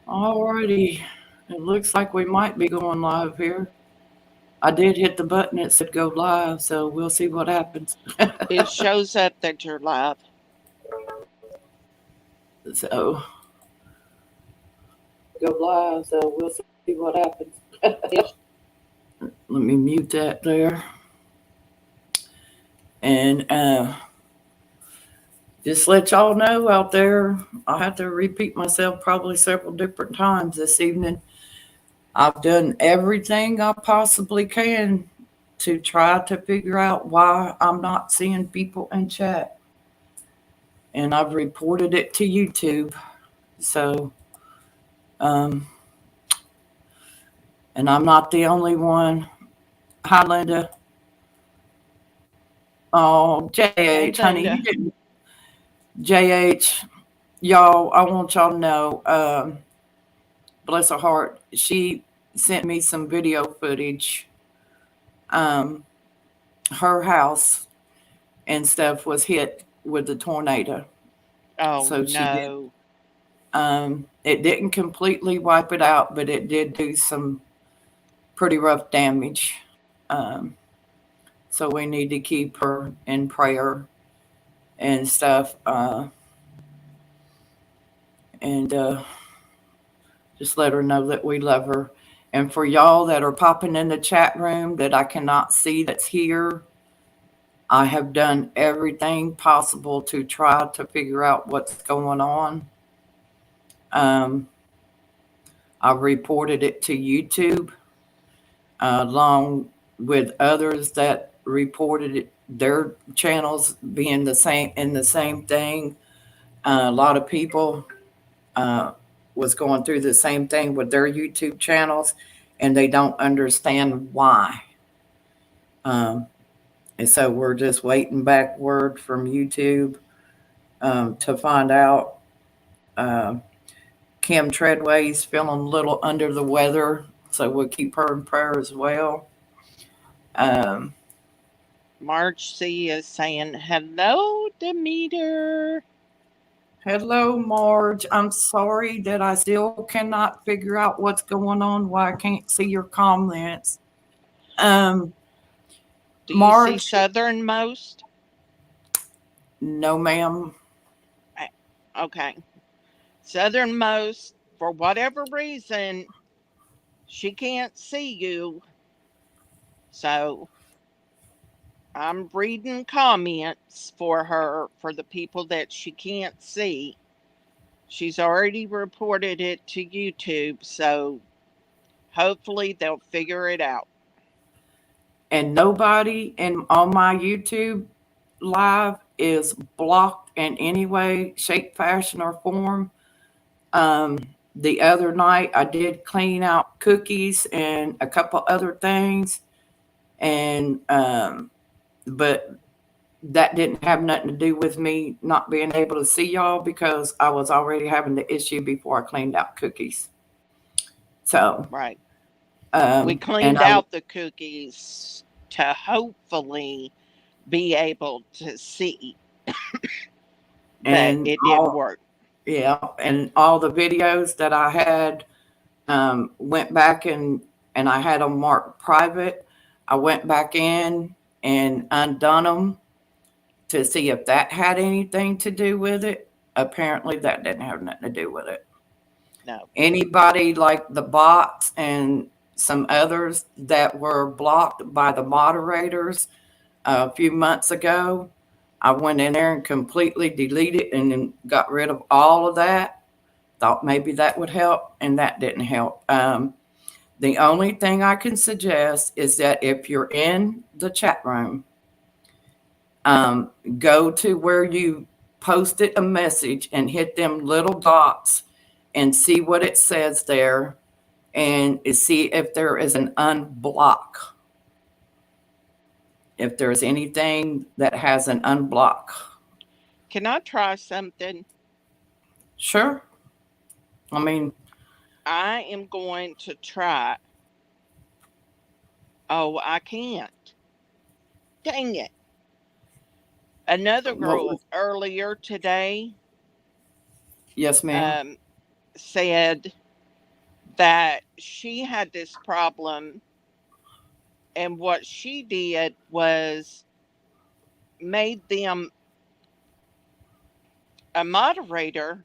Alrighty. It looks like we might be going live here. I did hit the button that said go live, so we'll see what happens. It shows up that you're live. So go live, so we'll see what happens. It, Let me mute that there. And just let y'all know out there, I have to repeat myself probably several different times this evening. I've done everything I possibly can to try to figure out why I'm not seeing people in chat. And I've reported it to YouTube. So, um, and I'm not the only one. Hi, Linda. Oh, hey, JH, honey, you Linda. didn't. JH, y'all, I want y'all to know, bless her heart, she sent me some video footage. Um, her house and stuff was hit with the tornado. Oh, So she did. no. It didn't completely wipe it out, but it did do some pretty rough damage. Um, so we need to keep her in prayer and stuff, and just let her know that we love her. And for y'all that are popping in the chat room that I cannot see that's here, I have done everything possible to try to figure out what's going on. Um, I reported it to YouTube, along with others that reported it, their channels being the same in the same thing. A lot of people uh, was going through the same thing with their YouTube channels, and they don't understand why. Um, and so we're just waiting back word from YouTube to find out. Um, Kim Treadway's feeling a little under the weather, so we'll keep her in prayer as well. Um, Marge C is saying, hello, Demeter. Hello, Marge. I'm sorry that I still cannot figure out what's going on, why I can't see your comments. Um, Do you see Marge, Southernmost? no, ma'am. Eh, Okay. Southernmost, for whatever reason, she can't see you. So I'm reading comments for her for the people that she can't see. She's already reported it to YouTube, so hopefully they'll figure it out. And nobody on my YouTube live is blocked in any way, shape, fashion, or form. Um, the other night, I did clean out cookies and a couple other things, and but that didn't have nothing to do with me not being able to see y'all because I was already having the issue before I cleaned out cookies. So, Right. We and cleaned I, out the cookies to hopefully be able to see, but and it didn't all, work. yeah, and all the videos that I had went back and I had them marked private. I went back in and undone them to see if that had anything to do with it. Apparently, that didn't have nothing to do with it. No. Anybody like the bots and some others that were blocked by the moderators a few months ago, I went in there and completely deleted and then got rid of all of that. Thought maybe that would help, and that didn't help. The only thing I can suggest is that if you're in the chat room, go to where you posted a message and hit them little dots and see what it says there and see if there is an unblock. If there's anything that has an unblock. Can I try something? Sure. I mean, I am going to try. Oh, I can't. Dang it. Another what girl was, earlier today yes, ma'am. um, said that she had this problem, and what she did was made them a moderator,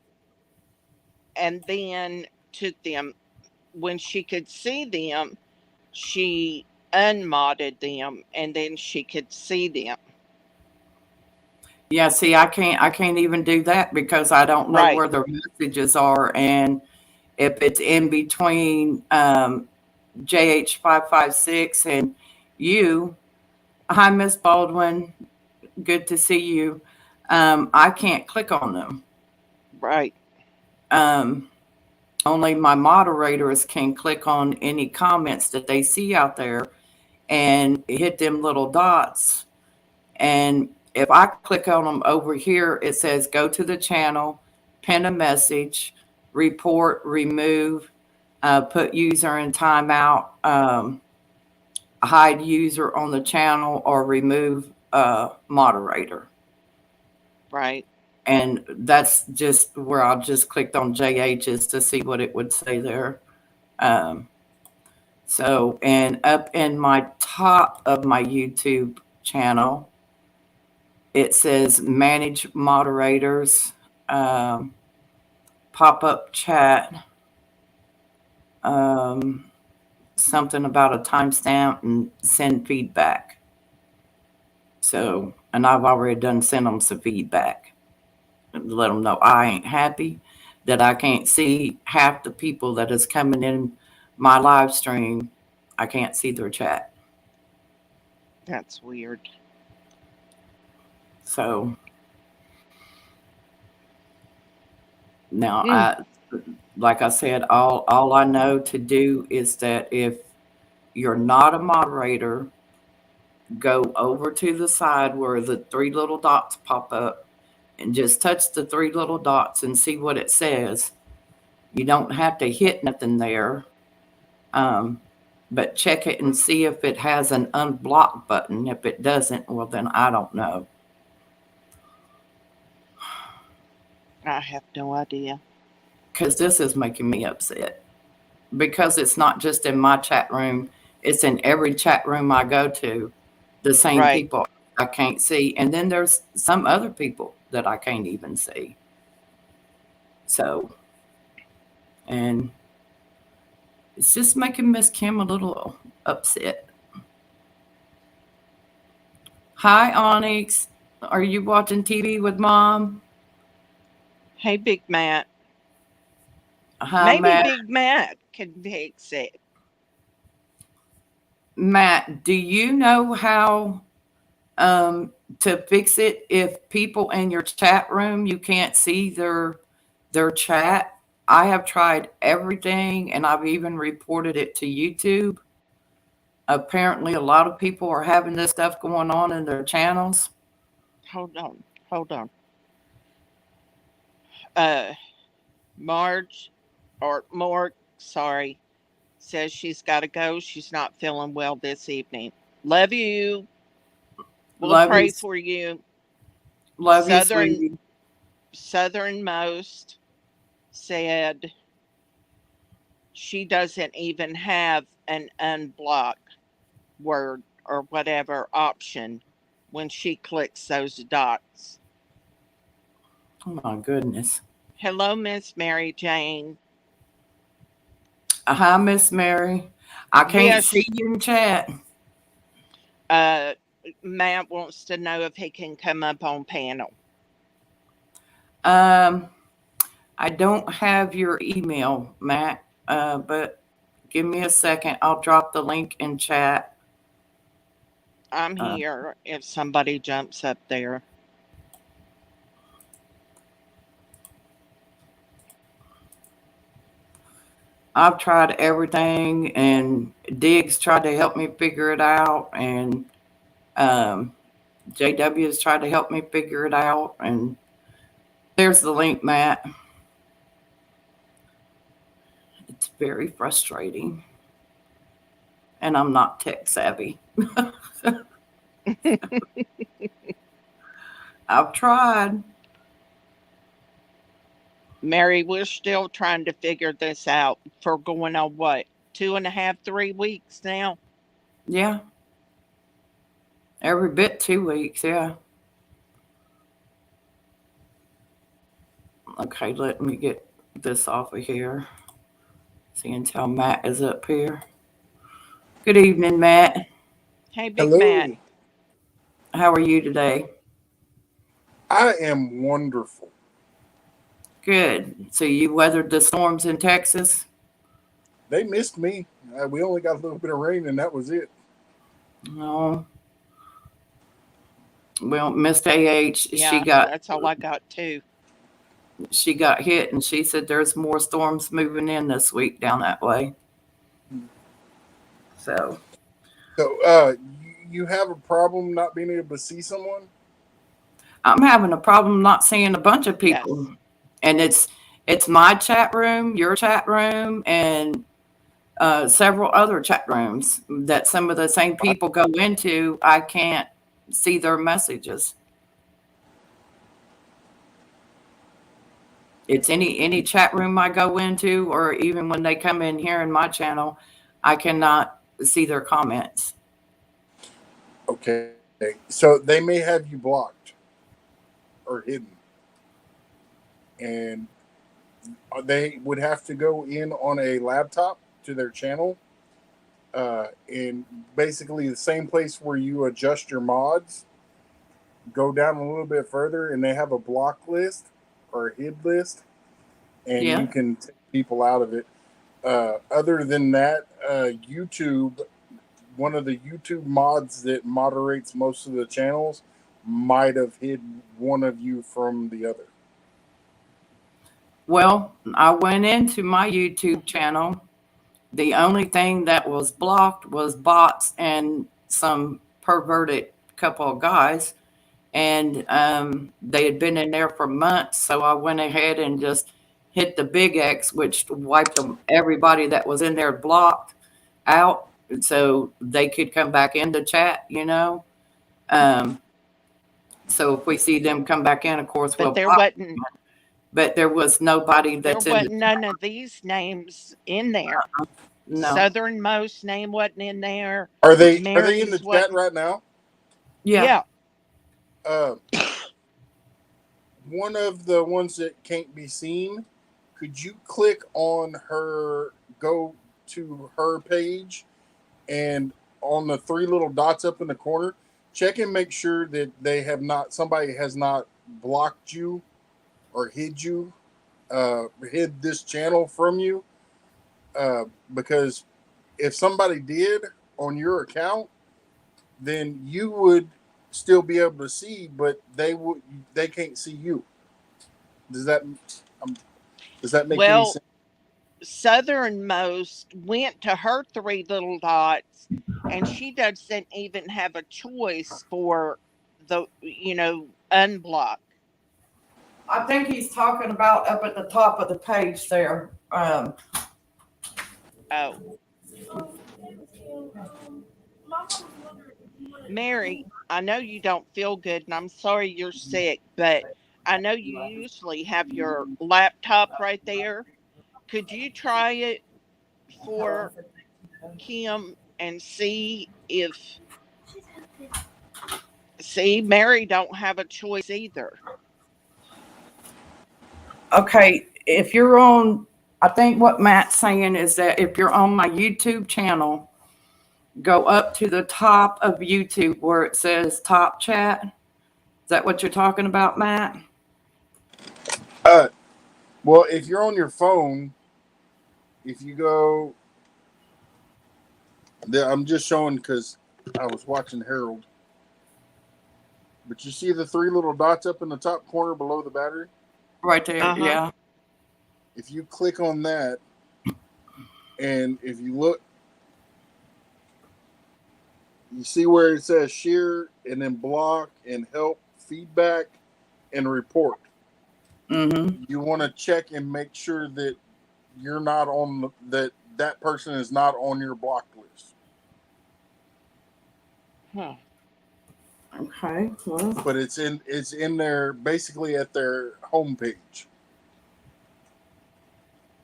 and then took them when she could see them, she unmodded them, and then she could see them. Yeah, see, I can't even do that because I don't know Right, where their messages are, and if it's in between JH556 and you, hi Miss Baldwin, good to see you. I can't click on them. right, Um, Only my moderators can click on any comments that they see out there and hit them little dots. And if I click on them over here, it says go to the channel, pin a message, report, remove, put user in timeout, hide user on the channel, or remove moderator. right. And that's just where I just clicked on JH's to see what it would say there. Um, so, and up in my top of my YouTube channel, it says manage moderators, um, pop up chat, um, something about a timestamp and send feedback. So, and I've already done sent them some feedback and let them know I ain't happy that I can't see half the people that is coming in my live stream. I can't see their chat. That's weird. So now Mm, like I said, all I know to do is that if you're not a moderator, go over to the side where the three little dots pop up and just touch the three little dots and see what it says. You don't have to hit nothing there, um, but check it and see if it has an unblock button. If it doesn't, well, then I don't know. I have no idea. Because this is making me upset. Because it's not just in my chat room, it's in every chat room I go to. The same Right. people I can't see. And then there's some other people that I can't even see. So, and it's just making Miss Kim a little upset. Hi, Onyx. Are you watching TV with mom? Hey, Big Matt. Hi, Maybe Matt. Big Matt can fix it. Matt, do you know how um, to fix it if people in your chat room you can't see their chat? I have tried everything, and I've even reported it to YouTube. Apparently, a lot of people are having this stuff going on in their channels. Hold on. Hold on. Uh, Marge, or Morg, sorry, says she's got to go. She's not feeling well this evening. Love you. We'll Love you, pray for you. love you, Southern sweetie. Southernmost said she doesn't even have an unblock word or whatever option when she clicks those dots. Oh my goodness. Hello, Miss Mary Jane. Hi, Miss Mary. I can't see Yes, you in chat. uh, Matt wants to know if he can come up on panel. Um, I don't have your email, Matt, but give me a second. I'll drop the link in chat. I'm Uh, here if somebody jumps up there. I've tried everything, and Diggs tried to help me figure it out, and um, JW has tried to help me figure it out. And there's the link, Matt. It's very frustrating, and I'm not tech savvy. I've tried. Mary, we're still trying to figure this out for going on what, 2.5, 3 weeks now? Yeah, every bit 2 weeks. Yeah. Okay, let me get this off of here. See until Matt is up here. Good evening, Matt. Hey, Big Matt. Hello. How are you today? I am wonderful. Good. So you weathered the storms in Texas? They missed me. We only got a little bit of rain, and that was it. No. Well, Miss AH, Yeah, that's all I got too. she got hit, and she said there's more storms moving in this week down that way. So So, you have a problem not being able to see someone? I'm having a problem not seeing a bunch of people, Yes. and it's my chat room, your chat room, and several other chat rooms that some of the same people go into. I can't see their messages. It's any chat room I go into, or even when they come in here in my channel, I cannot see their comments. Okay. So they may have you blocked or hidden, and they would have to go in on a laptop to their channel, and basically the same place where you adjust your mods. Go down a little bit further, and they have a block list or a hid list, and Yeah. you can take people out of it. Other than that, YouTube, one of the YouTube mods that moderates most of the channels, might have hid one of you from the other. Well, I went into my YouTube channel. The only thing that was blocked was bots and some perverted couple of guys, and they had been in there for months. So I went ahead and just hit the big X, which wiped them everybody that was in there blocked out, so they could come back into chat. Um, so if we see them come back in, of course But we'll there block. wasn't But there was nobody there that's in the wasn't none of these names in there. no. Southernmost name wasn't in there. Are they in the Mary's chat wasn't. right now? Yeah. Yeah. Uh, one of the ones that can't be seen. Could you click on her? Go to her page, and on the three little dots up in the corner, check and make sure that they have not somebody has not blocked you or hid this channel from you. Because if somebody did on your account, then you would still be able to see, but they can't see you. Does that um, does that make any Well, sense? Southernmost went to her three little dots, and she doesn't even have a choice for unblock. I think he's talking about up at the top of the page there. Oh, Mary, I know you don't feel good, and I'm sorry you're sick, but I know you usually have your laptop right there. Could you try it for Kim and see, Mary don't have a choice either. Okay, if you're on, I think what Matt's saying is that if you're on my YouTube channel, go up to the top of YouTube where it says top chat. Is that what you're talking about, Matt? Uh, well, if you're on your phone, if you go, I'm just showing because I was watching Harold. But you see the three little dots up in the top corner below the battery? Right there, Uh-huh. yeah. If you click on that, and if you look, you see where it says share and then block and help, feedback, and report. Mm-hmm. You want to check and make sure that you're not on that person is not on your block list. Huh. Okay, well, But it's in there basically at their homepage.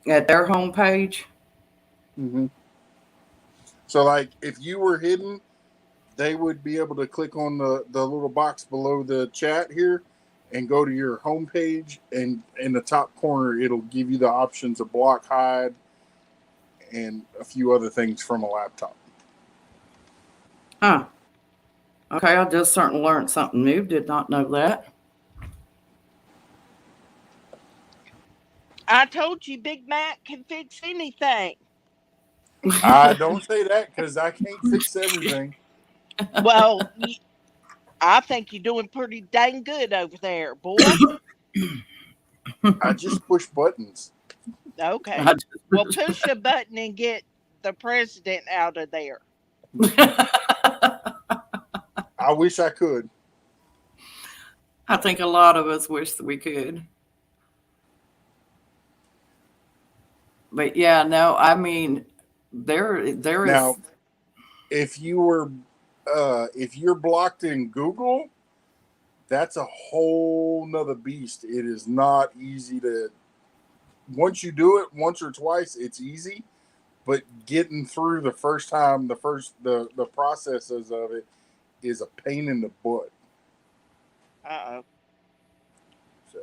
at their homepage. Hmm. So, like, if you were hidden, they would be able to click on the little box below the chat here and go to your homepage. And in the top corner, it'll give you the options of block, hide, and a few other things from a laptop. Huh. Okay, I just certainly learned something new. Did not know that. I told you Big Mac can fix anything. I don't say that because I can't fix everything. Well, I think you're doing pretty dang good over there, boy. I just push buttons. Okay. I Well, push a button and get the president out of there. I wish I could. I think a lot of us wish that we could. But yeah, no, I mean, there is. Now, if you were, if you're blocked in Google, that's a whole nother beast. It is not easy to. Once you do it once or twice, it's easy. But getting through the first time, the processes of it is a pain in the butt. Uh oh. So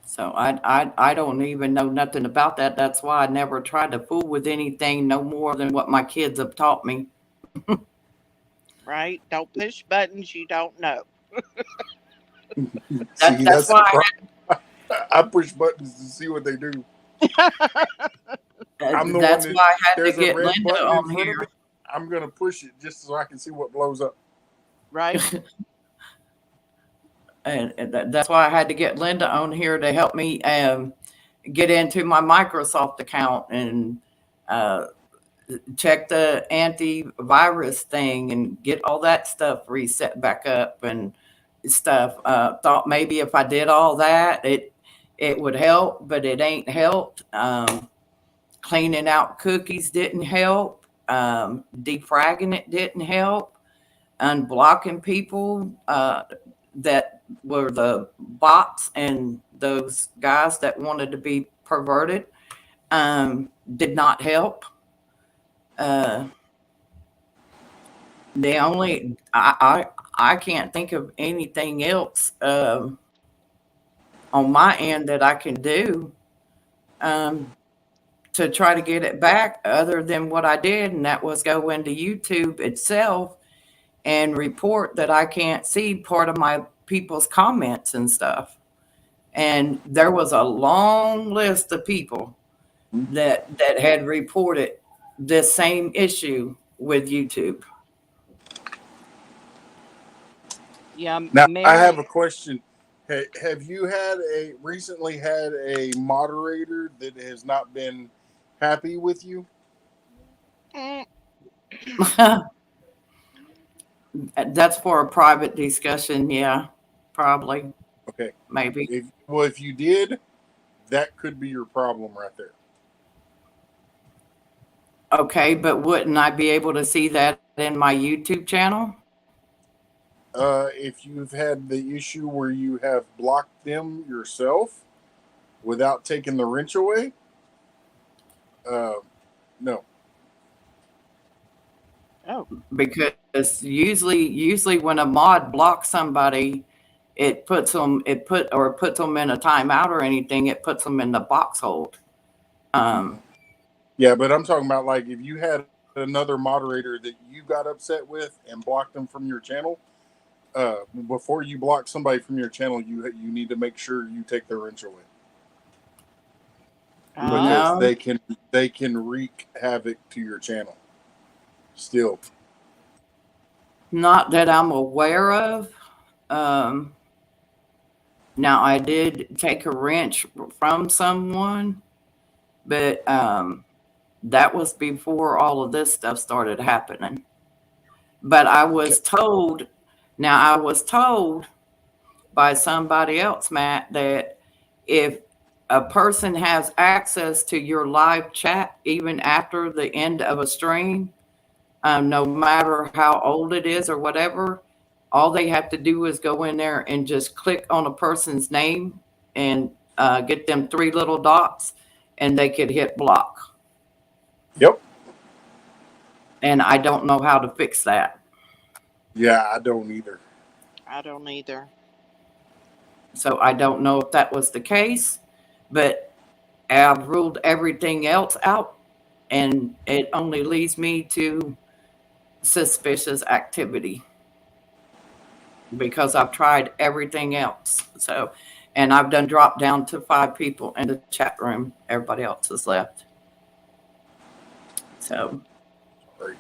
So I don't even know nothing about that. That's why I never tried to fool with anything no more than what my kids have taught me. Right? Don't push buttons you don't know. see, That's that's the why problem. I push buttons to see what they do. I'm the one that's that why I had to there's a get red Linda button in on front of me. here. I'm gonna push it just so I can see what blows up. Right? And that's why I had to get Linda on here to help me get into my Microsoft account and uh, check the antivirus thing and get all that stuff reset back up and stuff. Thought maybe if I did all that, it would help, but it ain't helped. Cleaning out cookies didn't help. Defragging it didn't help. Unblocking people that were the bots and those guys that wanted to be perverted did not help. Uh, the only I can't think of anything else on my end that I can do um, to try to get it back other than what I did, and that was go into YouTube itself and report that I can't see part of my people's comments and stuff. And there was a long list of people that had reported this same issue with YouTube. Yeah, Now, I have Mary. a question. Have you recently had a moderator that has not been happy with you? Mm, That's for a private discussion. Yeah, probably, Okay. maybe. If you did, that could be your problem right there. Okay, but wouldn't I be able to see that in my YouTube channel? If you've had the issue where you have blocked them yourself without taking the wrench away, uh, no. oh, Because usually when a mod blocks somebody, it puts them in a timeout or anything. It puts them in the box hold. Um, Yeah, but I'm talking about like if you had another moderator that you got upset with and blocked them from your channel. Before you block somebody from your channel, you need to make sure you take their wrench away because oh, no, they can wreak havoc to your channel. Still, not that I'm aware of. Um, Now I did take a wrench from someone, but that was before all of this stuff started happening. But I okay. was told, now I was told by somebody else, Matt, that if a person has access to your live chat even after the end of a stream, no matter how old it is or whatever, all they have to do is go in there and just click on a person's name and get them three little dots, and they could hit block. Yep. And I don't know how to fix that. Yeah, I don't either. I don't either. So I don't know if that was the case, but I've ruled everything else out, and it only leads me to suspicious activity because I've tried everything else. So, and I've done drop down to 5 people in the chat room. Everybody else has left. So Right.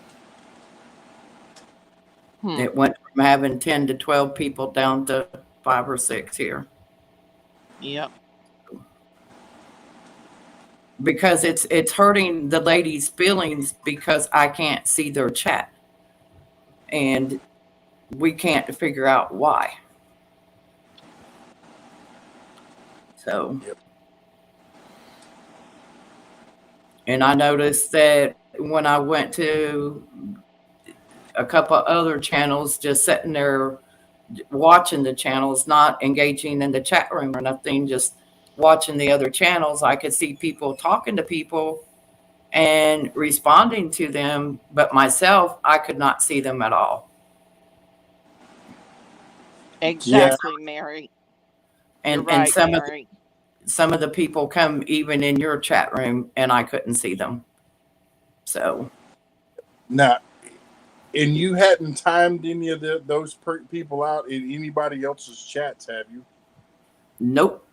it went from having 10 to 12 people down to 5 or 6 here. Yep. Because it's hurting the ladies' feelings because I can't see their chat. And we can't figure out why. So, Yep. and I noticed that when I went to a couple other channels, just sitting there watching the channels, not engaging in the chat room or nothing, just watching the other channels, I could see people talking to people and responding to them, but myself, I could not see them at all. Exactly, Mary. You're And right, Mary. some of the people come even in your chat room, and I couldn't see them. So Now, and you hadn't timed any of those people out in anybody else's chats, have you? nope,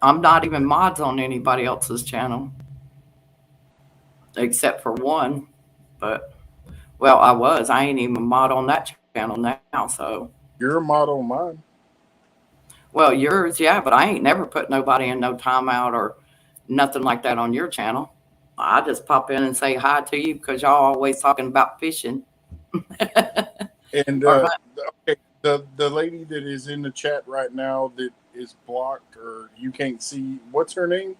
I'm not even mods on anybody else's channel except for one. But well, I was. I ain't even mod on that channel now. So You're a mod on mine. well, yours, yeah, but I ain't never put nobody in no timeout or nothing like that on your channel. I just pop in and say hi to you because y'all always talking about fishing. And Or okay, the lady that is in the chat right now that is blocked or you can't see, what's her name?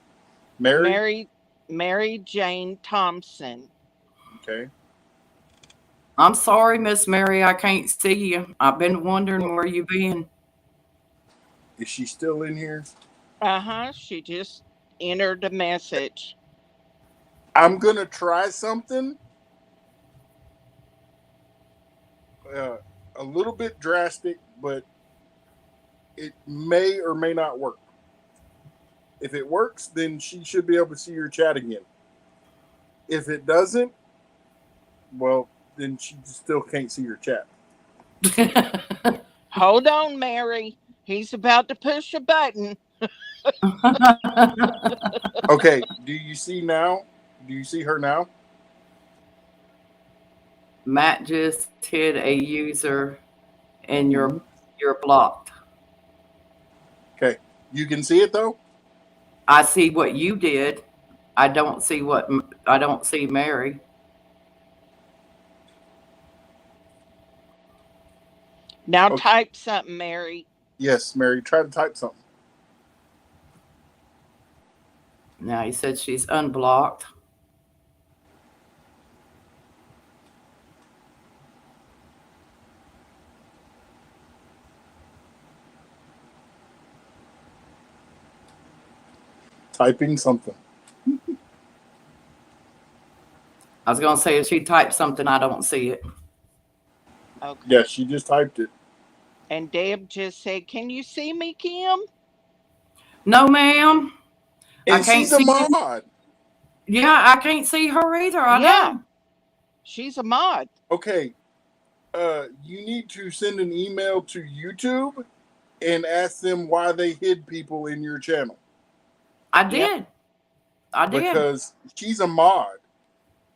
Mary? Mary Jane Thompson. Okay. I'm sorry, Miss Mary, I can't see you. I've been wondering where you been. Is she still in here? She just entered a message. I'm going to try something a little bit drastic, but it may or may not work. If it works, then she should be able to see your chat again. If it doesn't, well, then she still can't see your chat. Hold on, Mary. He's about to push a button. Okay, do you see now? Do you see her now? Matt just hit a user and Mhm. you're blocked. Okay, you can see it though? I see what you did. I don't see Mary. Now Okay. type something, Mary. Yes, Mary, try to type something. Now he said she's unblocked. Typing something. I was gonna say if she typed something, I don't see it. Okay. Yeah, she just typed it. And Deb just said, "Can you see me, Kim?" No, ma'am. I And can't she's a see you. mod. Yeah, I can't see her either. I Yeah, know. she's a mod. Okay, you need to send an email to YouTube and ask them why they hid people in your channel. I Yep. did. I did. Because she's a mod.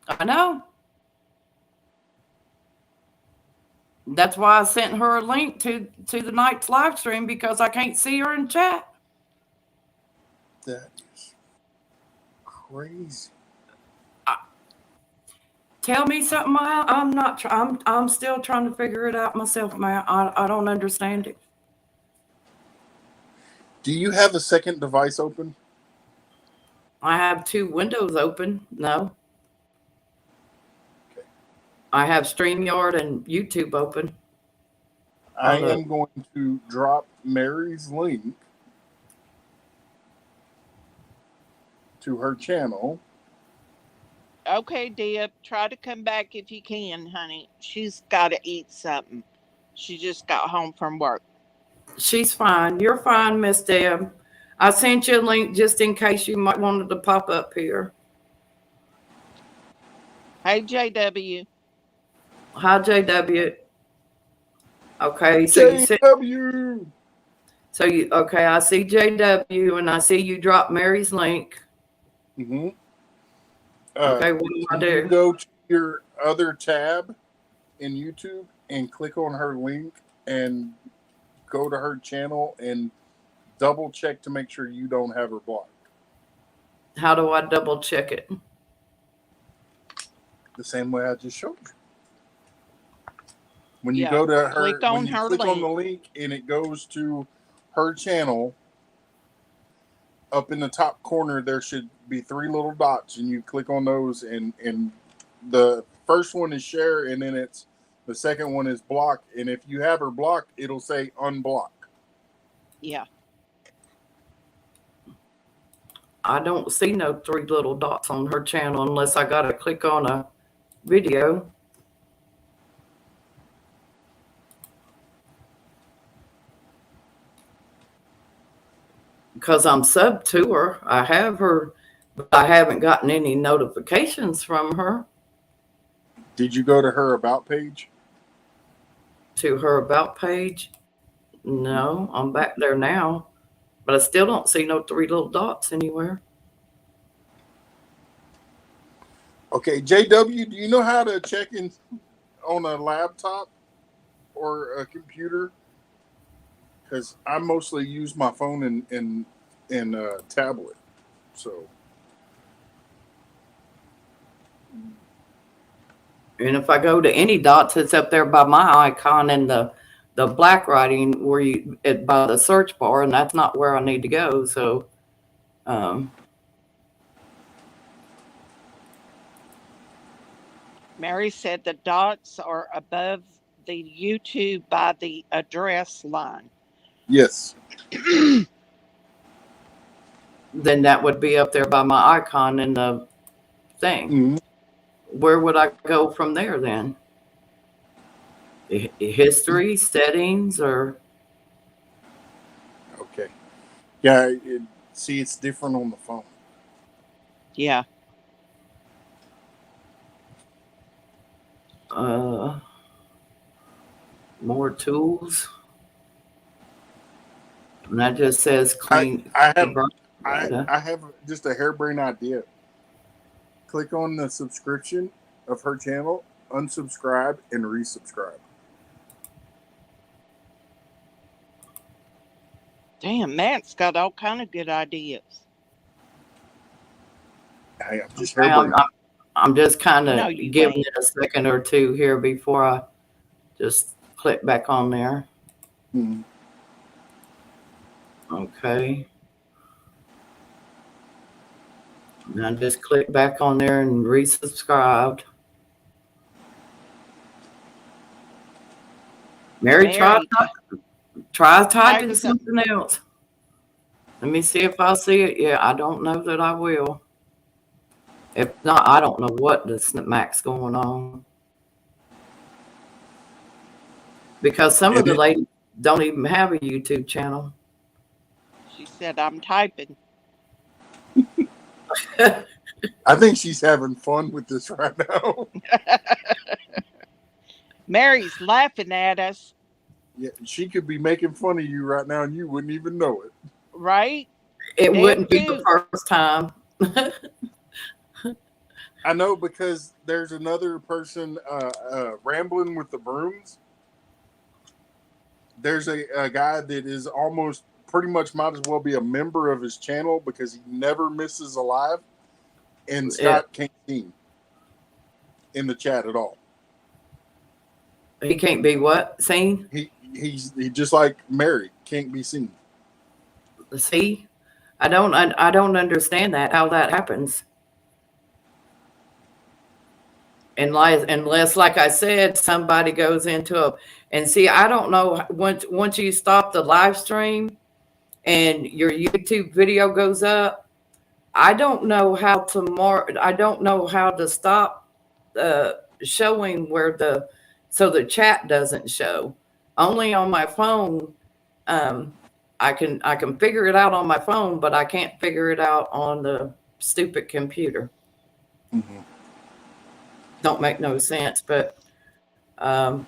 I know. That's why I sent her a link to the night's live stream because I can't see her in chat. That is crazy. Tell me something. I'm not. I'm still trying to figure it out myself, man. I don't understand it. Do you have a second device open? I have 2 windows open. No. Okay. I have StreamYard and YouTube open. I am going to drop Mary's link to her channel. Okay, Deb, try to come back if you can, honey. She's got to eat something. She just got home from work. She's fine. You're fine, Miss Deb. I sent you a link just in case you might wanted to pop up here. Hey, JW. Hi, JW. Okay, so you said JW. okay. I see JW, and I see you drop Mary's link. Mm-hmm. Okay, what do I Can you do? go to your other tab in YouTube and click on her link and go to her channel and double check to make sure you don't have her blocked? How do I double check it? The same way I just showed you. When you Yeah, go to her, click when on you her click on the link. link and it goes to her channel, up in the top corner there should be 3 little dots, and you click on those, and the first one is share, and then it's the second one is block, and if you have her blocked, it'll say unblock. Yeah. I don't see no 3 little dots on her channel unless I got to click on a video. Because I'm sub to her. I have her, but I haven't gotten any notifications from her. Did you go to her about page? To her about page? No, I'm back there now, but I still don't see no 3 little dots anywhere. Okay, JW, do you know how to check in on a laptop or a computer? Because I mostly use my phone and tablet. So. And if I go to any dots, it's up there by my icon in the black writing where you by the search bar, and that's not where I need to go. So, Mary said the dots are above the YouTube by the address line. Yes. then that would be up there by my icon in the thing. Mm-hmm. Where would I go from there then? History, settings, or? Okay. Yeah, see, it's different on the phone. Yeah. More tools. And that just says clean. I have just a harebrained idea. Click on the subscription of her channel, unsubscribe, and resubscribe. Damn, Matt's got all kind of good ideas. Hey, I'm just harebrained. I'm just kind of No, you giving ain't. it a second or two here before I just click back on there. Hmm. Okay. And I just click back on there and resubscribed. Mary, try typing something else. Let me see if I see it. Yeah, I don't know that I will. If not, I don't know what this Mac's going on. Because some of the ladies don't even have a YouTube channel. She said, I'm typing. I think she's having fun with this right now. Mary's laughing at us. Yeah, she could be making fun of you right now and you wouldn't even know it. Right? It wouldn't be the first time. I know, because there's another person rambling with the brooms. There's a guy that is almost pretty much might as well be a member of his channel because he never misses a live. And Scott can't see him in the chat at all. He can't be what? Seen? He's just like Mary, can't be seen. See? I don't understand that, how that happens. Unless, like I said, somebody goes into and see, I don't know, once you stop the live stream and your YouTube video goes up, I don't know how to I don't know how to stop showing where so the chat doesn't show. Only on my phone, um, I can figure it out on my phone, but I can't figure it out on the stupid computer. Mm-hmm. Don't make no sense. But um,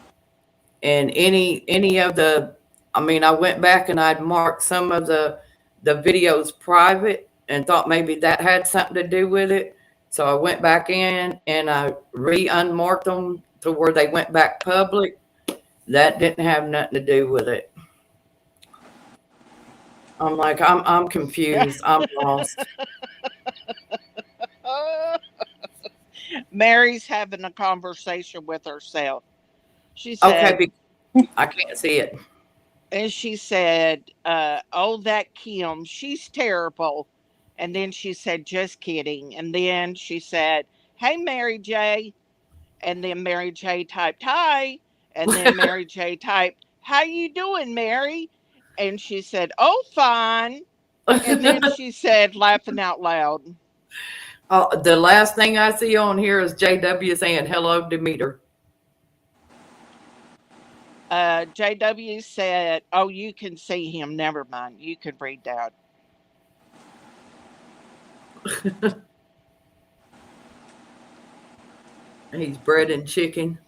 and any of the, I mean, I went back and I'd marked some of the videos private and thought maybe that had something to do with it. So I went back in and I re-unmarked them to where they went back public. That didn't have nothing to do with it. I'm like, I'm confused. I'm lost. Mary's having a conversation with herself. She Okay, said, I can't see it. and she said, oh, that Kim, she's terrible. And then she said, just kidding. And then she said, hey, Mary J. And then Mary J typed, hi. And then Mary J typed, how you doing, Mary? And she said, oh, fine. And then she said, laughing out loud, The last thing I see on here is JW saying hello, Demeter. JW said, oh, you can see him. Never mind. You can read that. He's bread and chicken.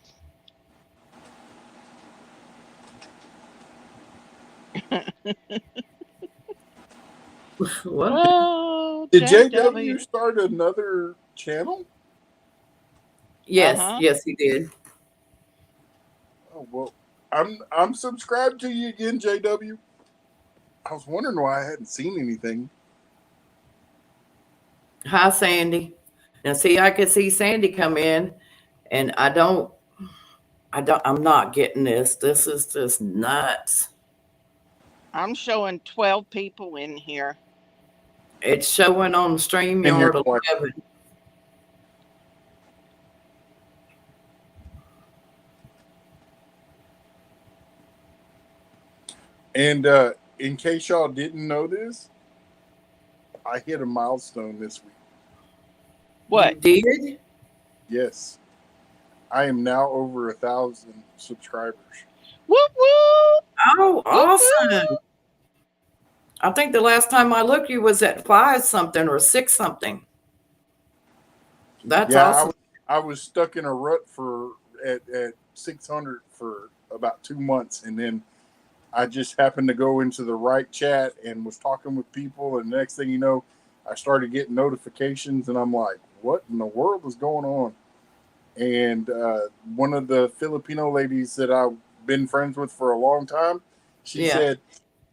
What? Oh, Did JW. JW start another channel? Uh Yes, huh. yes, he did. Oh well, I'm subscribed to you again, JW. I was wondering why I hadn't seen anything. Hi, Sandy. Now, see, I could see Sandy come in, and I'm not getting this. This is just nuts. I'm showing 12 people in here. It's showing on In here, StreamYard like, 11. and in case y'all didn't know this, I hit a milestone this week. You What? did? Yes, I am now over 1,000 subscribers. Whoop whoop. Oh, Whoop awesome. whoop. I think the last time I looked, you was at five something or six something. That's Yeah, awesome. I was stuck in a rut for at 600 for about 2 months, and then I just happened to go into the right chat and was talking with people, and the next thing you know, I started getting notifications, and I'm like, "What in the world is going on?" And one of the Filipino ladies that I've been friends with for a long time, she Yeah. said,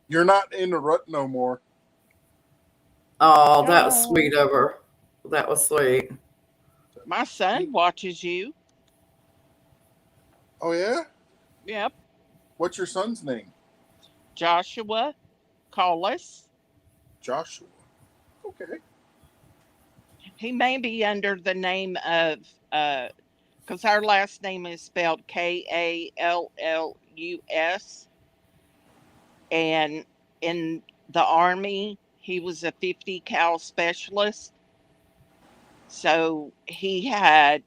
"You're not in the rut no more." Oh, that was Oh, sweet of her. That was sweet. my son watches you. Oh yeah, Yep. what's your son's name? Joshua Collis. Joshua. Okay. He may be under the name of, because our last name is spelled Kallus. And in the Army, he was a 50 cal specialist. So he had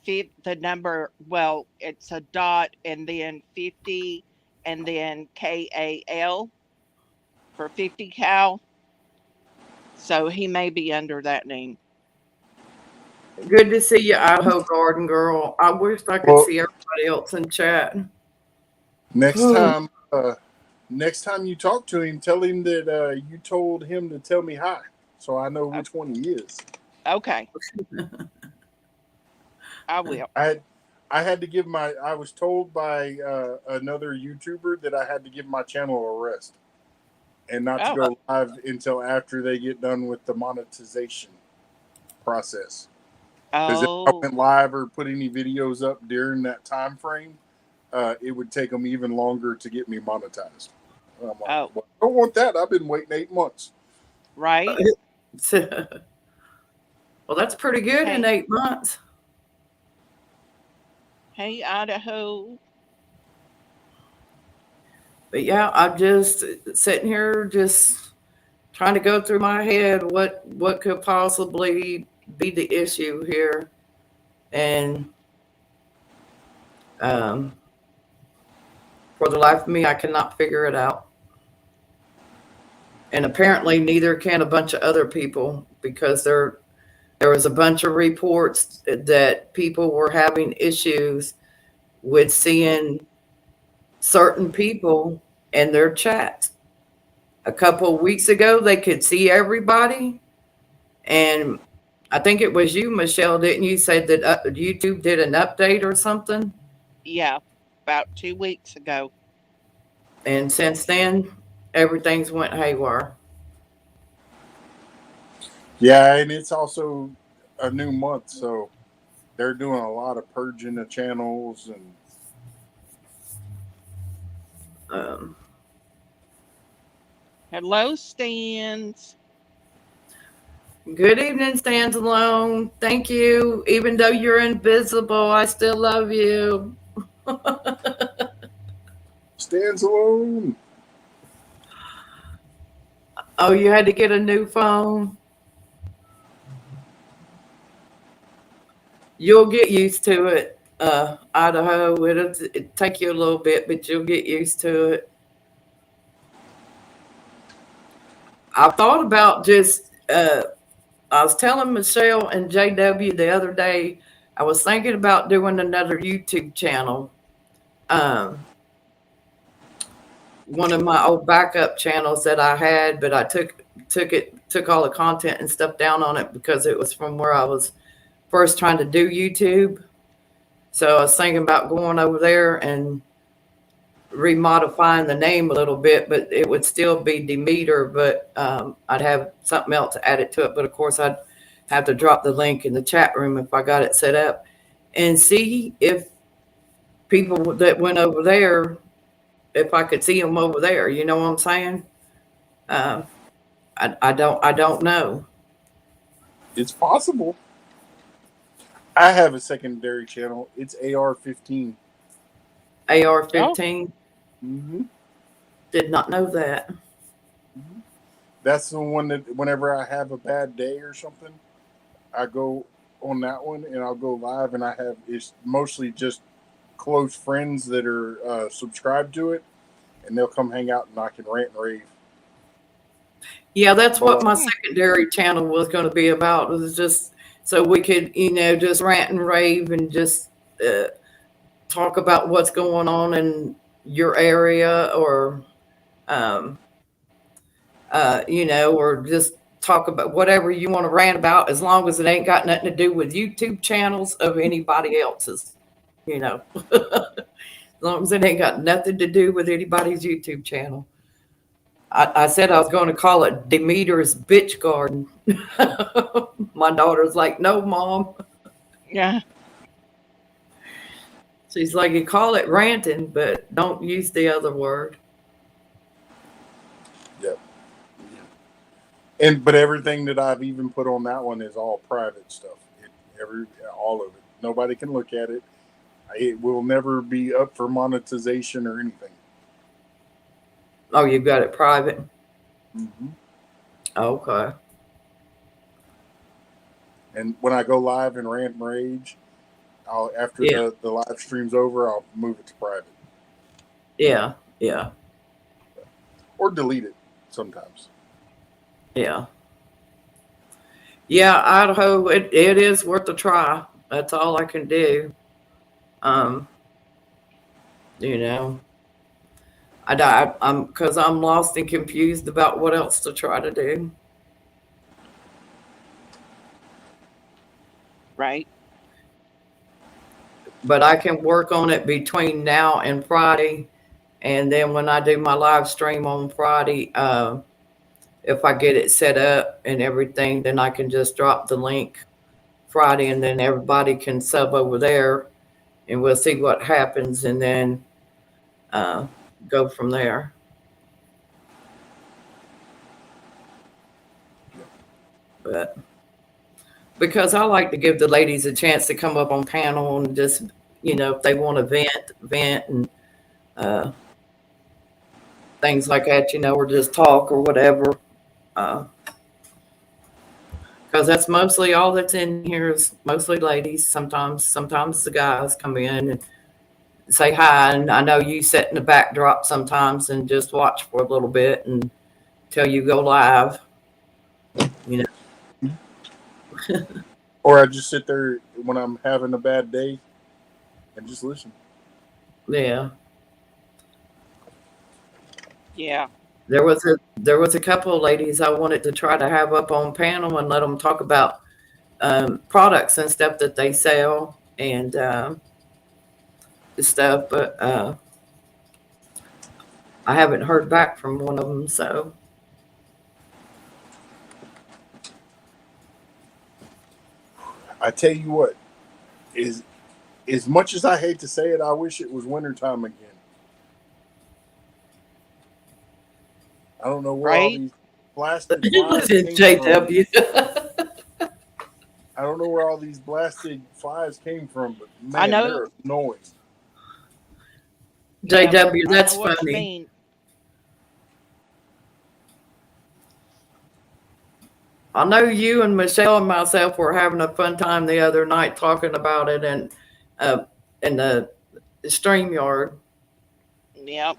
the number, well, it's a dot and then 50 and then KAL for 50 cal. So he may be under that name. Good to see you, Idaho Garden Girl. I wish I could Well, see everybody else in chat. next time, next time you talk to him, tell him that you told him to tell me hi, so I know O- which one he is. Okay, I will. I had I had to give my. I was told by another YouTuber that I had to give my channel a rest and not to Oh, go live until after they get done with the monetization process. Because if I oh, went live or put any videos up during that time frame, it would take them even longer to get me monetized. I'm like, oh, well, I don't want that. I've been waiting 8 months. right. Well, that's pretty good in Hey, 8 months. hey, Idaho. But yeah, I'm just sitting here, just trying to go through my head what could possibly be the issue here, and um, for the life of me, I cannot figure it out. And apparently, neither can a bunch of other people because there was a bunch of reports that people were having issues with seeing certain people in their chats. A couple of weeks ago, they could see everybody, and I think it was you, Michelle, didn't you say that YouTube did an update or something? Yeah, about 2 weeks ago. And since then, everything's went haywire. Yeah, and it's also a new month, so they're doing a lot of purging the channels and Um, Hello, Stans. Good evening, Stands Alone. Thank you. Even though you're invisible, I still love you. stands alone. Oh, you had to get a new phone? You'll get used to it, Idaho. It'll take you a little bit, but you'll get used to it. I thought about just, I was telling Michelle and JW the other day, I was thinking about doing another YouTube channel. Um, one of my old backup channels that I had, but I took all the content and stuff down on it because it was from where I was first trying to do YouTube. So I was thinking about going over there and remodifying the name a little bit, but it would still be Demeter, but I'd have something else added to it. But of course, I'd have to drop the link in the chat room if I got it set up and see if people that went over there, if I could see them over there. You know what I'm saying? Uh, I don't know. It's possible. I have a secondary channel. It's AR-15. AR-15. Mm-hmm. Did not know that. That's the one that whenever I have a bad day or something, I go on that one and I'll go live, and it's mostly just close friends that are subscribed to it, and they'll come hang out and I can rant and rave. Yeah, that's what But my secondary channel was going to be about. It was just so we could, just rant and rave and just talk about what's going on in your area, or, um, or just talk about whatever you want to rant about, as long as it ain't got nothing to do with YouTube channels of anybody else's, as long as it ain't got nothing to do with anybody's YouTube channel. I said I was going to call it Demeter's Bitch Garden. My daughter's like, no, Mom. Yeah. She's like, you call it ranting, but don't use the other word. yeah. But everything that I've even put on that one is all private stuff. All of it. Nobody can look at it. It will never be up for monetization or anything. Oh, you've got it private? Mm-hmm. Okay. And when I go live and rant and rage, after the live stream's over, I'll move it to private. Yeah. Or delete it sometimes. Yeah. Yeah, Idaho, it is worth a try. That's all I can do. I'm because I'm lost and confused about what else to try to do. Right. But I can work on it between now and Friday. And then when I do my live stream on Friday, if I get it set up and everything, then I can just drop the link Friday, and then everybody can sub over there, and we'll see what happens, and then go from there. But because I like to give the ladies a chance to come up on panel and just, if they want to vent and things like that, or just talk or whatever. Because that's mostly all that's in here is mostly ladies. Sometimes the guys come in and say hi. And I know you sit in the backdrop sometimes and just watch for a little bit until you go live. You know, Or I just sit there when I'm having a bad day and just listen. yeah. Yeah. There was a couple of ladies I wanted to try to have up on panel and let them talk about products and stuff that they sell and stuff, but I haven't heard back from one of them. So I tell you what, is as much as I hate to say it, I wish it was wintertime again. I don't know where all Right. these blasted flies listen, came from. JW, I don't know where all these blasted flies came from, but I man, know. they're annoying. Yeah. JW, I that's know what you funny. mean. I know you and Michelle and myself were having a fun time the other night talking about it and uh, in the stream yard. Yep.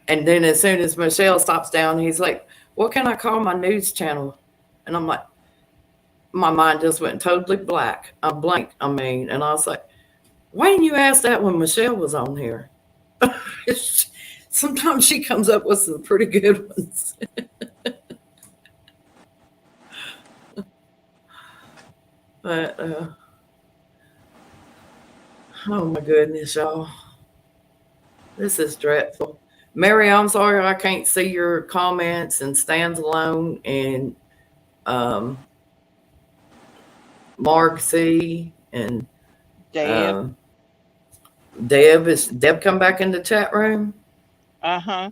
And then as soon as Michelle stops down, he's like, "What can I call my news channel?" And I'm like, my mind just went totally black. I blanked. I mean, and I was like, "Why didn't you ask that when Michelle was on here?" Sometimes she comes up with some pretty good ones. But oh my goodness, y'all, this is dreadful. Mary, I'm sorry I can't see your comments and stands alone and um, Mark C and Deb. um, Deb. Is Deb come back in the chat room? Uh-huh.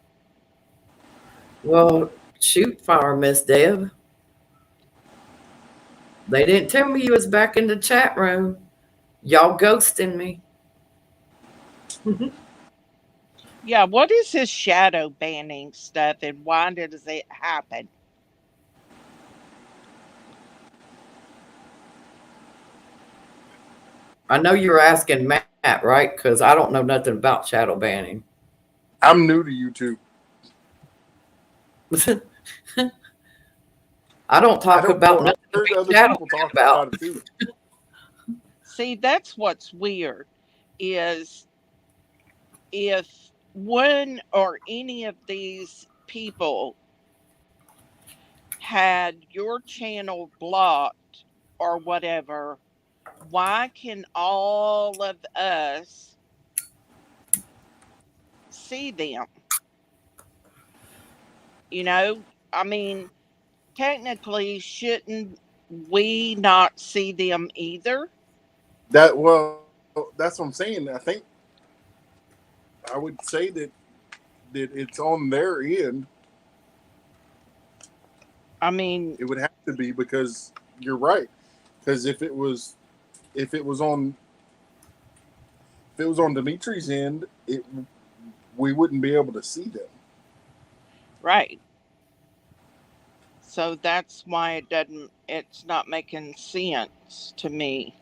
Well, shoot fire, Miss Deb. They didn't tell me you was back in the chat room. Y'all ghosting me. Yeah. What is this shadow banning stuff and why does it happen? I know you're asking Matt, right? Because I don't know nothing about shadow banning. I'm new to YouTube. I don't I talk don't about know. I've nothing to heard be other shadow people banned talk about. about it too. See, that's what's weird is if one or any of these people had your channel blocked or whatever, why can all of us see them? You know, I mean, technically, shouldn't we not see them either? That's what I'm saying. I think I would say that it's on their end. I mean, It would have to be because you're right. Because if it was on if it was on Dimitri's end, it we wouldn't be able to see them. right. So that's why it's not making sense to me,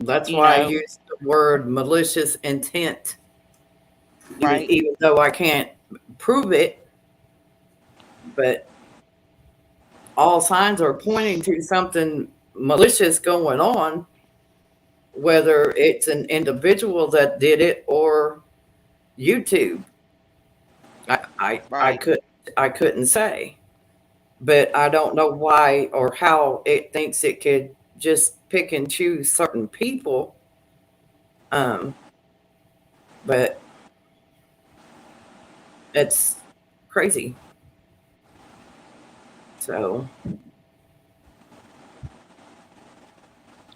That's you why I know, use the word malicious intent, right? even though I can't prove it. But all signs are pointing to something malicious going on, whether it's an individual that did it or YouTube. I Right. couldn't say, but I don't know why or how it thinks it could just pick and choose certain people. Um, but it's crazy. So,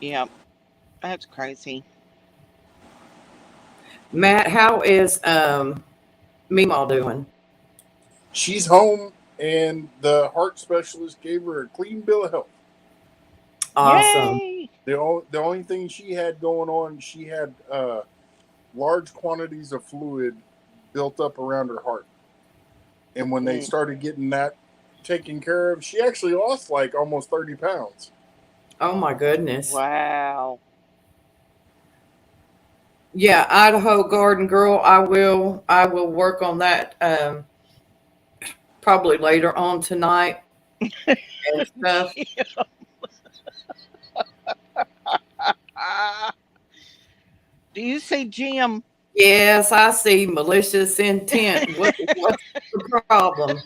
Yeah, that's crazy. Matt, how is Meemaw doing? She's home, and the heart specialist gave her a clean bill of health. Awesome. Yay! The only thing she had going on, she had large quantities of fluid built up around her heart. And when they Mm. started getting that taken care of, she actually lost like almost 30 pounds. Oh my goodness. Wow. Yeah, Idaho Garden Girl. I will work on that probably later on tonight and stuff. Ah, do you see Jim? Yes, I see malicious intent. What's the problem?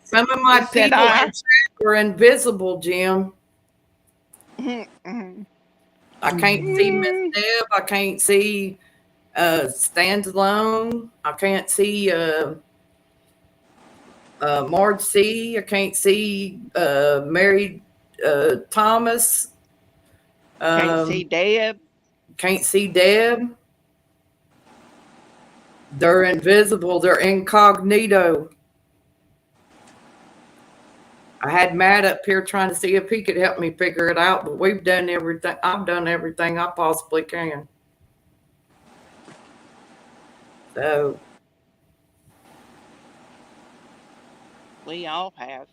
Some of He my said, people in I. chat are invisible, Jim. I can't see Miss Mm, Deb. I can't see Stands Alone. I can't see Marge C. I can't see Mary Thomas. can't see Um, Deb. can't see Deb. They're invisible. They're incognito. I had Matt up here trying to see if he could help me figure it out, but we've done everything. I've done everything I possibly can. So We all have.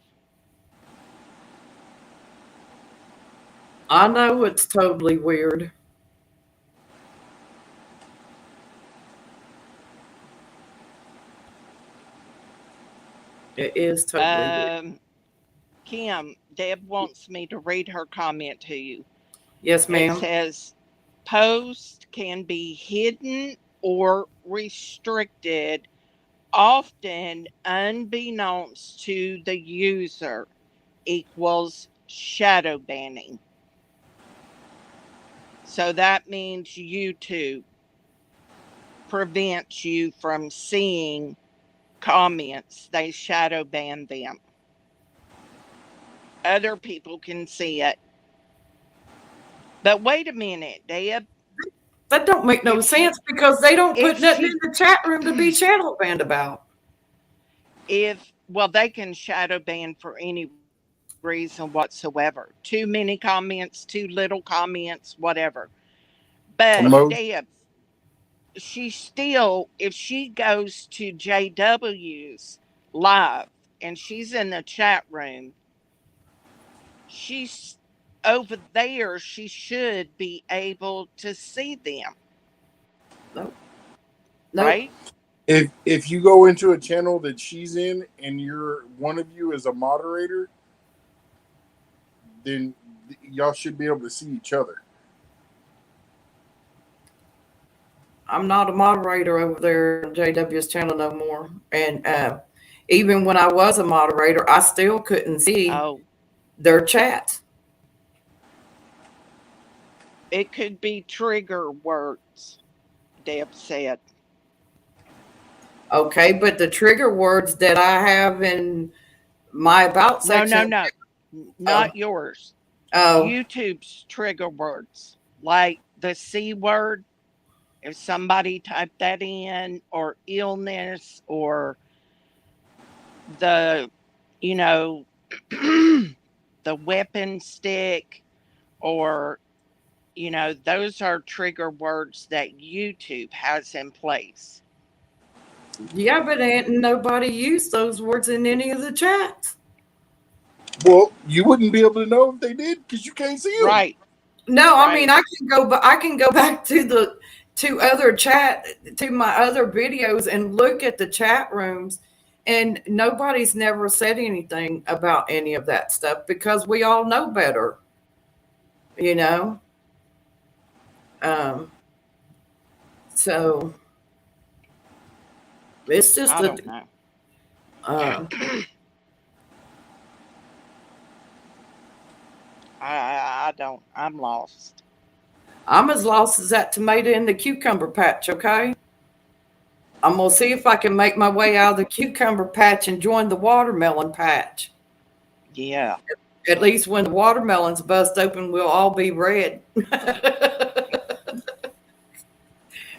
I know it's totally weird. It is totally weird. Um, Kim, Deb wants me to read her comment to you. Yes, It ma'am. says, post can be hidden or restricted, often unbeknownst to the user, equals shadow banning. So that means YouTube prevents you from seeing comments, they shadow ban them. Other people can see it. But wait a minute, Deb. That don't make no If she, sense because they don't if put nothing in she, the chat room to be shadow banned about. if, well, they can shadow ban for any reason whatsoever. Too many comments, too little comments, whatever. But Emo- Deb, she still, if she goes to JW's live and she's in the chat room, she's over there, she should be able to see them, Nope. Nope. right? if you go into a channel that she's in and you're one of you is a moderator, then y'all should be able to see each other. I'm not a moderator over there on JW's channel no more. And even when I was a moderator, I still couldn't see Oh, their chats. it could be trigger words, Deb said. Okay, but the trigger words that I have in my about No, no, section. no, Oh, not yours. oh, YouTube's trigger words, like the C word, if somebody typed that in, or illness, or the, you know, the weapon stick, or, those are trigger words that YouTube has in place. yeah, but ain't nobody used those words in any of the chats. Well, you wouldn't be able to know if they did because you can't see them. Right, No, I mean right. I can go back to the to other chat to my other videos and look at the chat rooms, and nobody's never said anything about any of that stuff because we all know better, you know. Um, so it's just I a don't know. uh, I don't. I'm lost. I'm as lost as that tomato in the cucumber patch. Okay, I'm gonna see if I can make my way out of the cucumber patch and join the watermelon patch. Yeah. At least when the watermelons bust open, we'll all be red.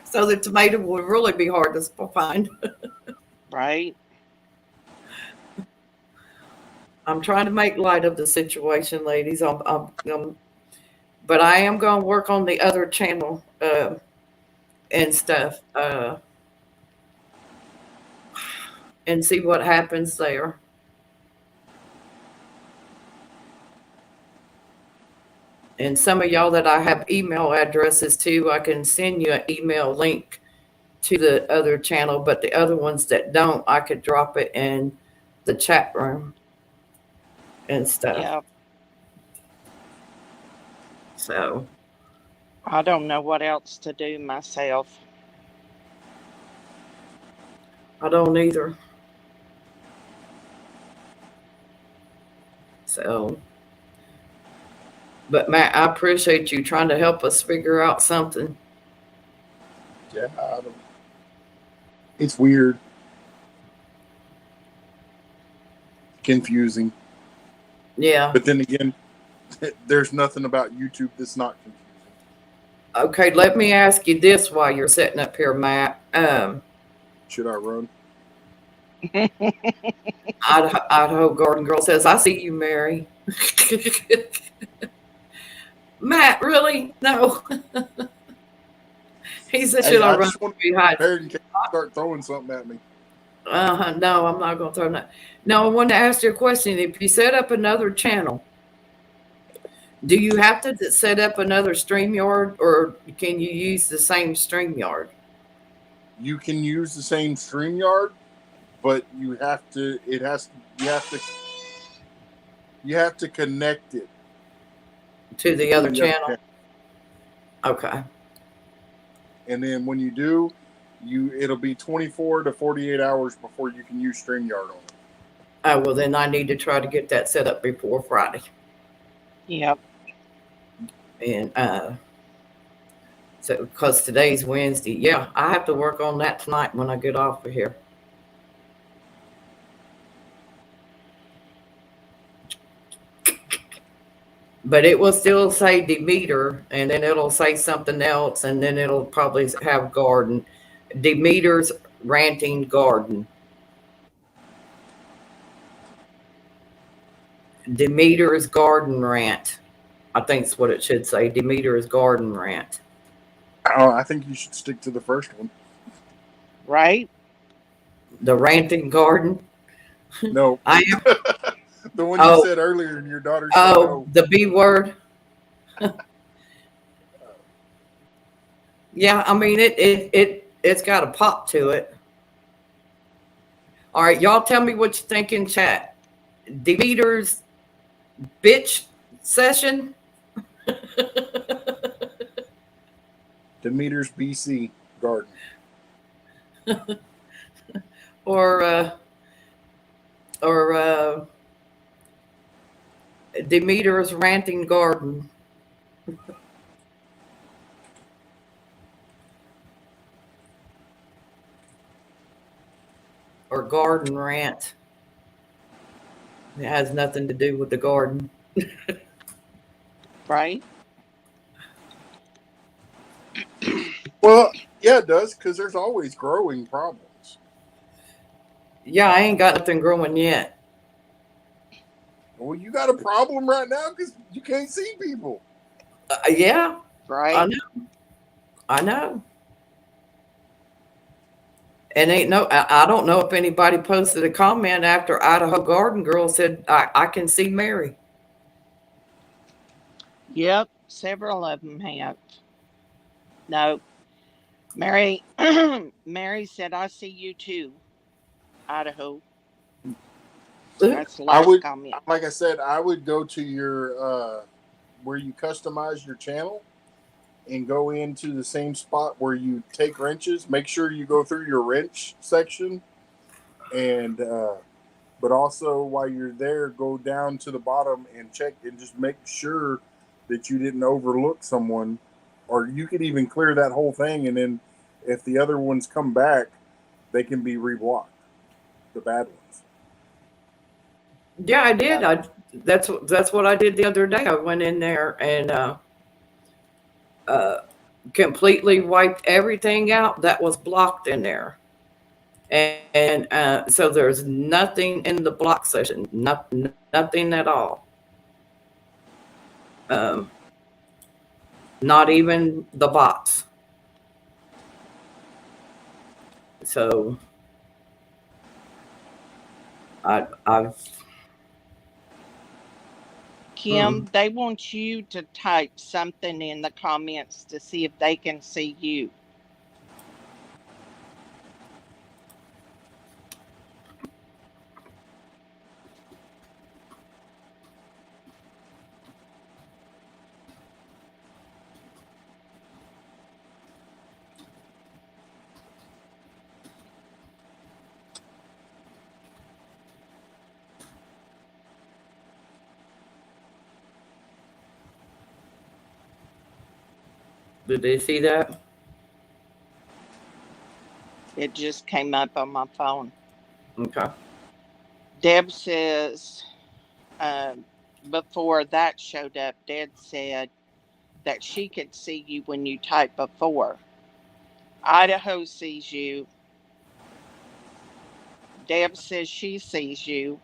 So the tomato will really be hard to find. Right. I'm trying to make light of the situation, ladies. But I am going to work on the other channel and stuff. and see what happens there. And some of y'all that I have email addresses to, I can send you an email link to the other channel, but the other ones that don't, I could drop it in the chat room and stuff. Yeah. So I don't know what else to do myself. I don't either. So, but Matt, I appreciate you trying to help us figure out something. Yeah, it's weird, confusing. Yeah. But then again, there's nothing about YouTube that's not confusing. Okay, let me ask you this while you're sitting up here, Matt. Should I run? Idaho Garden Girl says, I see you, Mary. Matt, really? No. He said, Hey, should I I run just want to be behind? prepared in case you start throwing something at me. No, I'm not going to throw that. No, I wanted to ask you a question. If you set up another channel, do you have to set up another StreamYard, or can you use the same StreamYard? You can use the same StreamYard, but you have to. It has. You have to. You have to connect it To the other channel? Okay. And then when you do, it'll be 24 to 48 hours before you can use StreamYard on it. Oh, well, then I need to try to get that set up before Friday. Yep. And so, because today's Wednesday, yeah, I have to work on that tonight when I get off of here. But it will still say Demeter, and then it'll say something else, and then it'll probably have garden. Demeter's ranting garden. Demeter's garden rant. I think it's what it should say. Demeter's garden rant. I think you should stick to the first one. Right? The ranting garden. No. I am. The one you said earlier, and your daughter said no. The B word. Yeah, I mean it's got a pop to it. All right, y'all tell me what you think in chat. Demeter's bitch session. Demeter's BC garden. or Demeter's ranting garden. Or garden rant. It has nothing to do with the garden. Right? Well, yeah, it does, because there's always growing problems. Yeah, I ain't got nothing growing yet. Well, you got a problem right now because you can't see people. Yeah. Right? I know. And I don't know if anybody posted a comment after Idaho Garden Girl said, I can see Mary. Yep. Several of them have. No. Mary Mary said, I see you too, Idaho. That's the last comment. Like I said, I would go to your where you customize your channel and go into the same spot where you take wrenches. Make sure you go through your wrench section, and but also while you're there, go down to the bottom and check and just make sure that you didn't overlook someone, or you could even clear that whole thing, and then if the other ones come back, they can be reblocked, the bad ones. Yeah, I did. That's what I did the other day. I went in there and completely wiped everything out that was blocked in there. And so there's nothing in the block session, nothing at all. Not even the bots. So I've Kim, they want you to type something in the comments to see if they can see you. did they see that? It just came up on my phone. Okay. Deb says, before that showed up, Deb said that she could see you when you typed before. Idaho sees you. Deb says she sees you.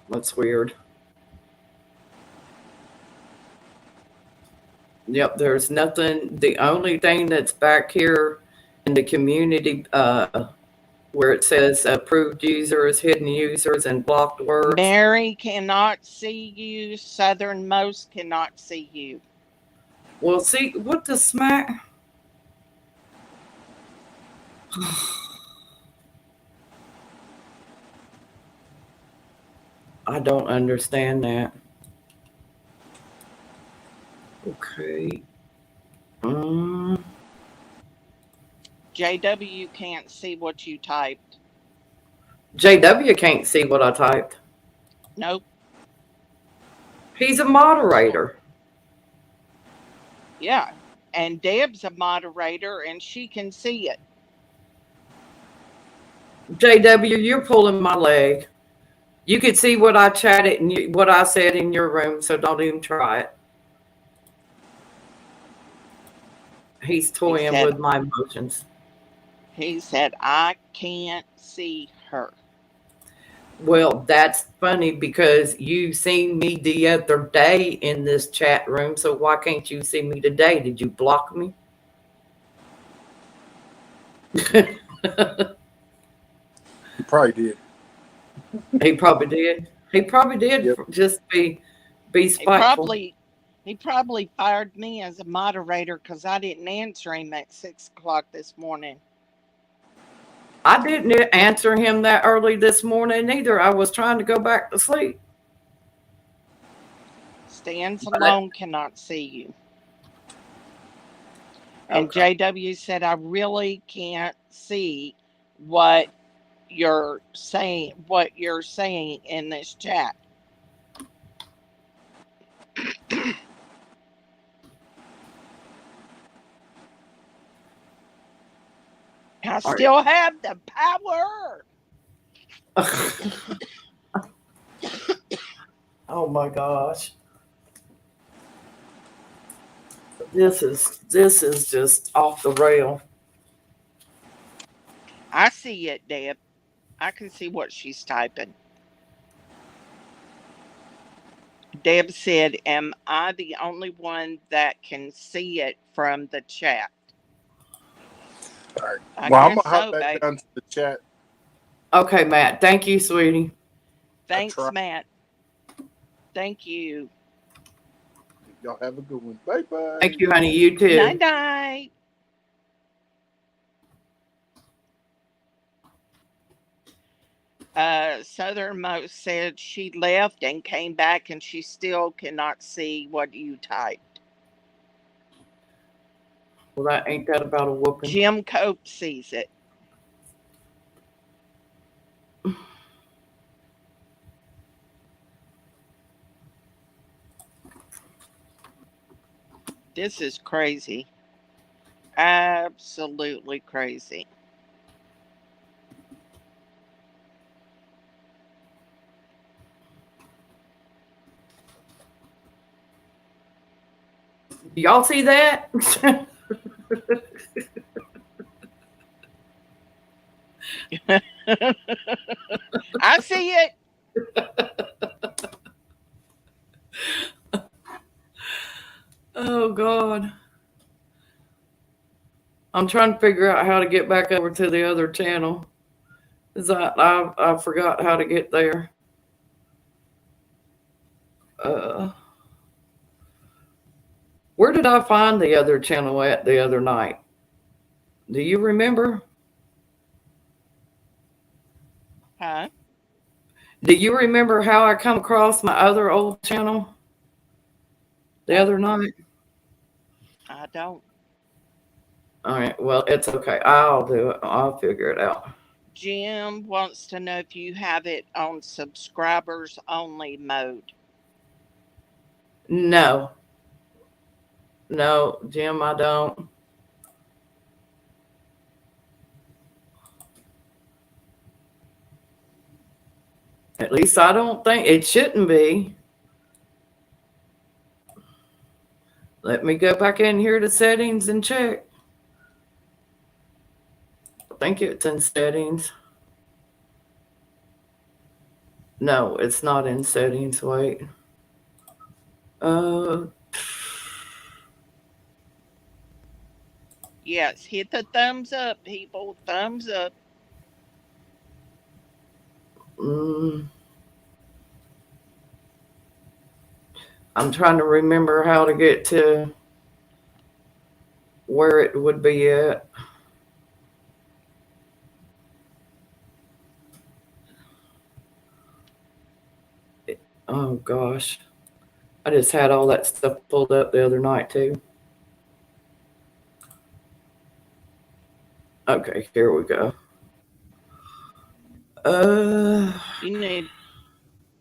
That's weird. Yep, there's nothing. The only thing that's back here in the community where it says approved users, hidden users, and blocked words. Mary cannot see you. Southernmost cannot see you. Well, see, what the smack? I don't understand that. Okay. JW can't see what you typed. JW can't see what I typed. Nope. He's a moderator. Yeah. And Deb's a moderator and she can see it. JW, you're pulling my leg. You could see what I chatted and what I said in your room, so don't even try it. He's toying with my emotions. He said, I can't see her. Well, that's funny because you seen me the other day in this chat room, so why can't you see me today? Did you block me? He probably did. He probably did. He probably did. Yep. Just be spiteful. He probably fired me as a moderator because I didn't answer him at 6 o'clock this morning. I didn't answer him that early this morning either. I was trying to go back to sleep. Stands alone cannot see you. And Okay. JW said, I really can't see what you're saying in this chat. I still have the power. Oh my gosh. This is just off the rail. I see it, Deb. I can see what she's typing. Deb said, am I the only one that can see it from the chat? All right. I Well, I'm guess gonna hop so, back babe. down to the chat. Okay, Matt. Thank you, sweetie. Thanks, Matt. Thank you. Y'all have a good one. Bye bye. Thank you, honey. You too. Night night. Southernmost said she left and came back and she still cannot see what you typed. Well, that ain't that about a whooping. Jim Cope sees it. This is crazy. Absolutely crazy. Do y'all see that? I see it. Oh God. I'm trying to figure out how to get back over to the other channel. Is I forgot how to get there. Uh, where did I find the other channel at the other night? Do you remember? Huh? Do you remember how I come across my other old channel the I, other night? I don't. All right. Well, it's okay. I'll do it. I'll figure it out. Jim wants to know if you have it on subscribers only mode. No, no, Jim, I don't. At least I don't think it shouldn't be. Let me go back in here to settings and check. I think it's in settings. No, it's not in settings. Wait. Uh, Yes, hit the thumbs up, people. Thumbs up. mm, I'm trying to remember how to get to where it would be at. Oh gosh. I just had all that stuff pulled up the other night too. Okay, here we go. You need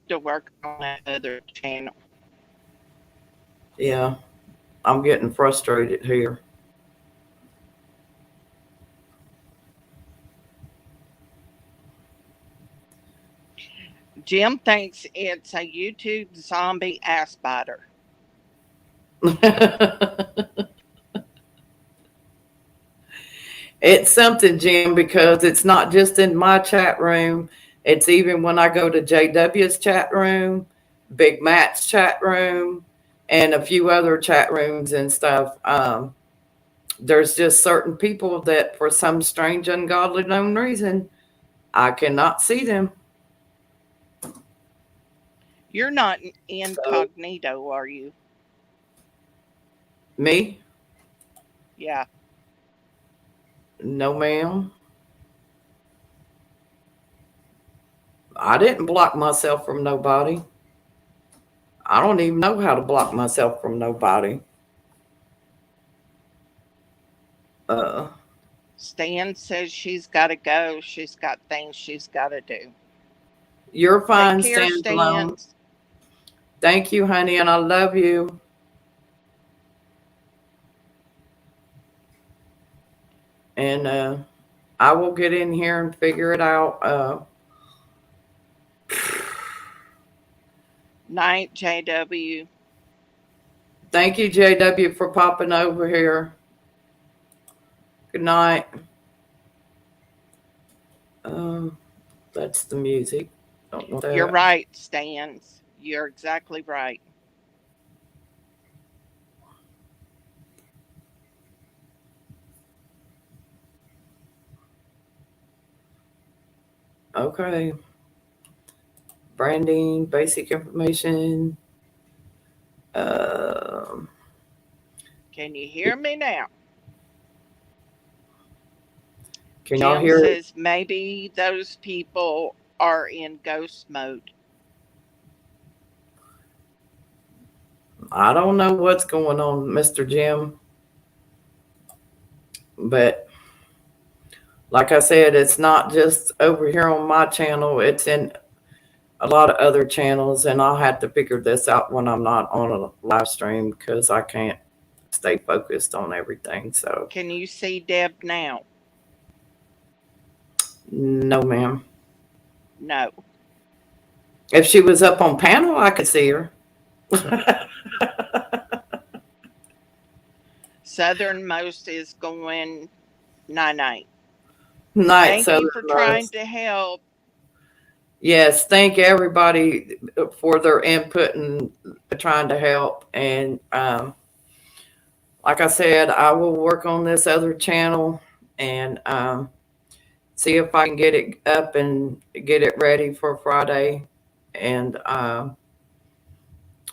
to work on that other channel. Yeah, I'm getting frustrated here. Jim thinks it's a YouTube zombie ass biter. It's something, Jim, because it's not just in my chat room. It's even when I go to JW's chat room, Big Matt's chat room, and a few other chat rooms and stuff. There's just certain people that, for some strange, ungodly known reason, I cannot see them. You're not So, incognito, are you? me? Yeah. No, ma'am. I didn't block myself from nobody. I don't even know how to block myself from nobody. Uh, Stan says she's got to go. She's got things she's got to do. you're Take fine, care, stand alone. Stan. Thank you, honey, and I love you. And I will get in here and figure it out. Night, JW. Thank you, JW, for popping over here. Good night. Um, that's the music. Don't know You're that. right, Stans. You're exactly right. Okay. Branding, basic information. Um, Can you hear me now? can y'all Jim hear it? says maybe those people are in ghost mode. I don't know what's going on, Mr. Jim, but like I said, it's not just over here on my channel. It's in a lot of other channels, and I'll have to figure this out when I'm not on a live stream because I can't stay focused on everything. So, Can you see Deb now? no, ma'am. No. If she was up on panel, I could see her. Southernmost is going 9-9. Night Thank you for trying Southernmost. to help. Yes, thank everybody for their input and trying to help. And like I said, I will work on this other channel and see if I can get it up and get it ready for Friday. And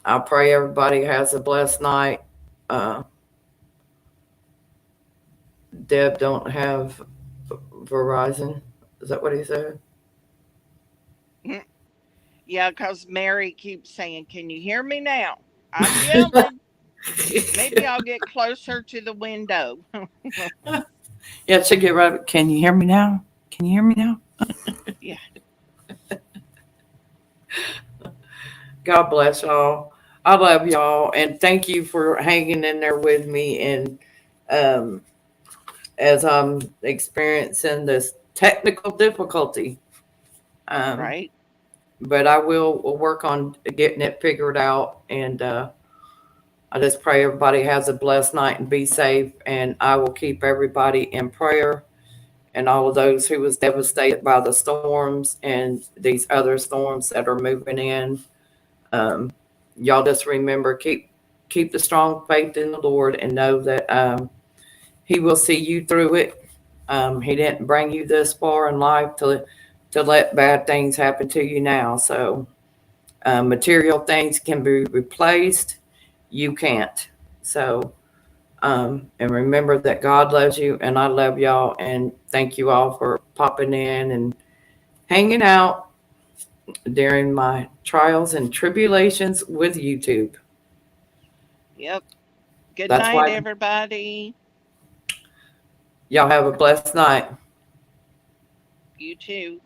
I pray everybody has a blessed night. Uh, Deb don't have Verizon. Is that what he said? Yeah, because Mary keeps saying, "Can you hear me now?" I'm yelling. Maybe I'll get closer to the window. Yeah, she get right. Can you hear me now? Can you hear me now? Yeah. God bless y'all. I love y'all, and thank you for hanging in there with me. And um, as I'm experiencing this technical difficulty, um, Right. but I will work on getting it figured out. And I just pray everybody has a blessed night and be safe. And I will keep everybody in prayer and all of those who was devastated by the storms and these other storms that are moving in. Um, y'all just remember keep the strong faith in the Lord and know that He will see you through it. He didn't bring you this far in life to let bad things happen to you now. So material things can be replaced. You can't. So and remember that God loves you and I love y'all. And thank you all for popping in and hanging out during my trials and tribulations with YouTube. Yep. Good That's night, why everybody. y'all have a blessed night. You too.